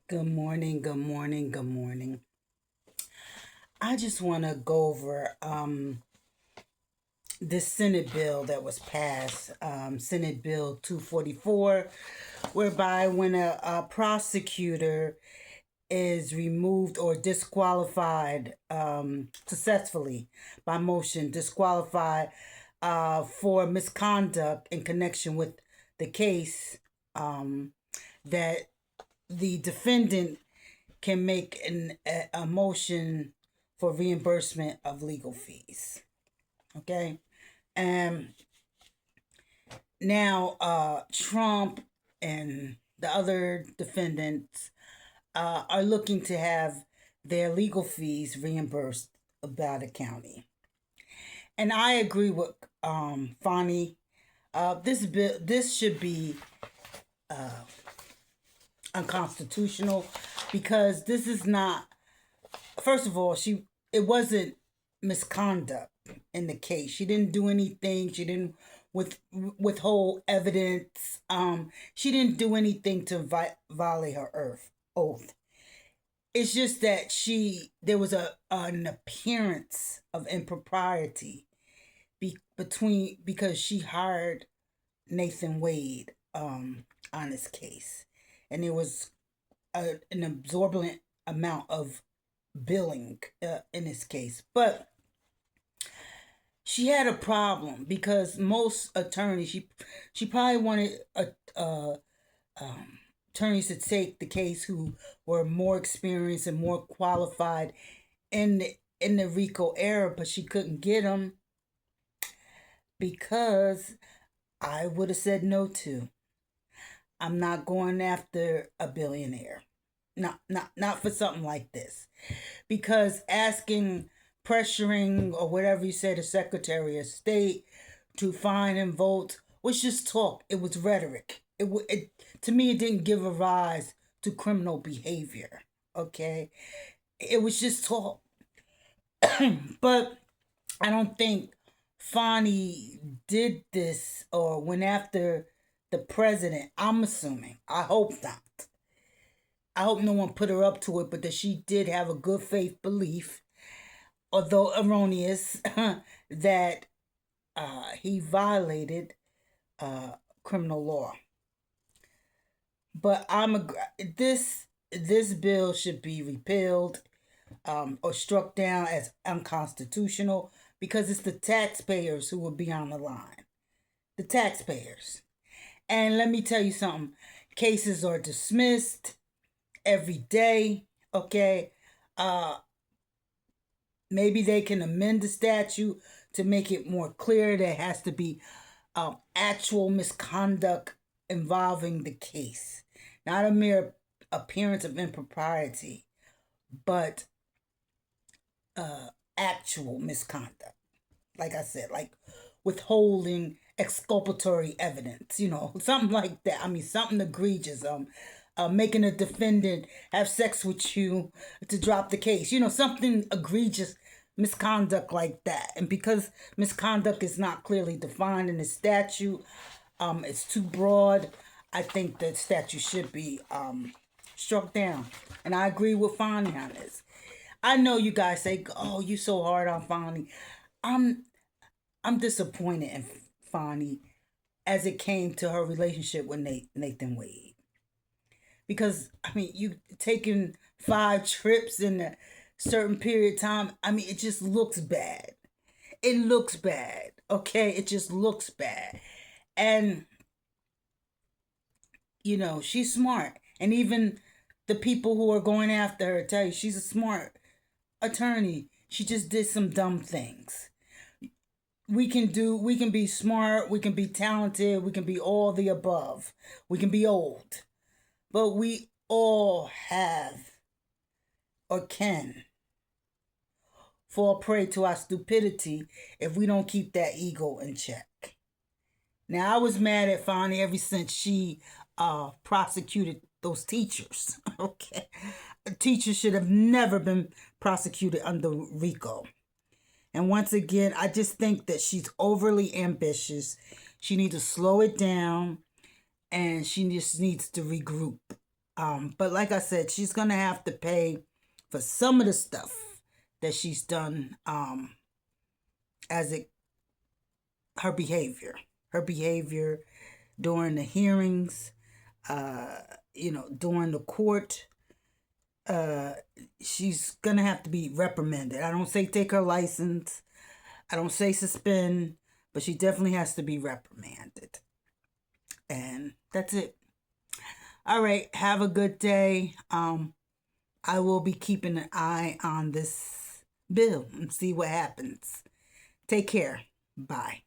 Good morning, good morning, good morning. I just want to go over this Senate bill that was passed, Senate Bill 244, whereby when a prosecutor is removed or disqualified successfully by motion, disqualified for misconduct in connection with the case, that the defendant can make a motion for reimbursement of legal fees. Okay. And now Trump and the other defendants are looking to have their legal fees reimbursed by the county. And I agree with Fani. This should be uh, unconstitutional because this is not. First of all, it wasn't misconduct in the case. She didn't do anything. She didn't withhold evidence. She didn't do anything to violate her oath. It's just that there was an appearance of impropriety because she hired Nathan Wade on this case, and there was an absorbent amount of billing in this case. But she had a problem because most attorneys, she probably wanted attorneys to take the case who were more experienced and more qualified in the RICO era, but she couldn't get them because I would have said no to. I'm not going after a billionaire. Not for something like this. Because pressuring or whatever you say, the Secretary of State to find and vote was just talk. It was rhetoric. To me, it didn't give a rise to criminal behavior. Okay, it was just talk. But I don't think Fani did this or went after the president. I'm assuming. I hope not. I hope no one put her up to it, but that she did have a good faith belief, although erroneous, that he violated criminal law. But this bill should be repealed or struck down as unconstitutional because it's the taxpayers who will be on the line. The taxpayers. And let me tell you something. Cases are dismissed every day. Okay. Maybe they can amend the statute to make it more clear that it has to be actual misconduct involving the case, not a mere appearance of impropriety, but actual misconduct. Like I said, like withholding exculpatory evidence, something like that. I mean, something egregious. Making a defendant have sex with you to drop the case. Something egregious misconduct like that. And because misconduct is not clearly defined in the statute, it's too broad. I think that statute should be struck down. And I agree with Fani on this. I know you guys say, "Oh, you so hard on Fani." I'm I'm disappointed in Fani as it came to her relationship with Nathan Wade. Because I mean, you taking 5 trips in a certain period of time. I mean, it just looks bad. It looks bad. Okay, it just looks bad. And she's smart. And even the people who are going after her tell you she's a smart attorney. She just did some dumb things. We can be smart, we can be talented, we can be all the above. We can be old. But we all have or can fall prey to our stupidity if we don't keep that ego in check. Now I was mad at Fani ever since she prosecuted those teachers. Okay. Teachers should have never been prosecuted under RICO. And once again, I just think that she's overly ambitious. She needs to slow it down and she just needs to regroup. But like I said, she's gonna have to pay for some of the stuff that she's done, as it her behavior. Her behavior during the hearings, uh, during the court. Uh, she's gonna have to be reprimanded. I don't say take her license. I don't say suspend, but she definitely has to be reprimanded. And that's it. All right, have a good day. I will be keeping an eye on this bill and see what happens. Take care. Bye.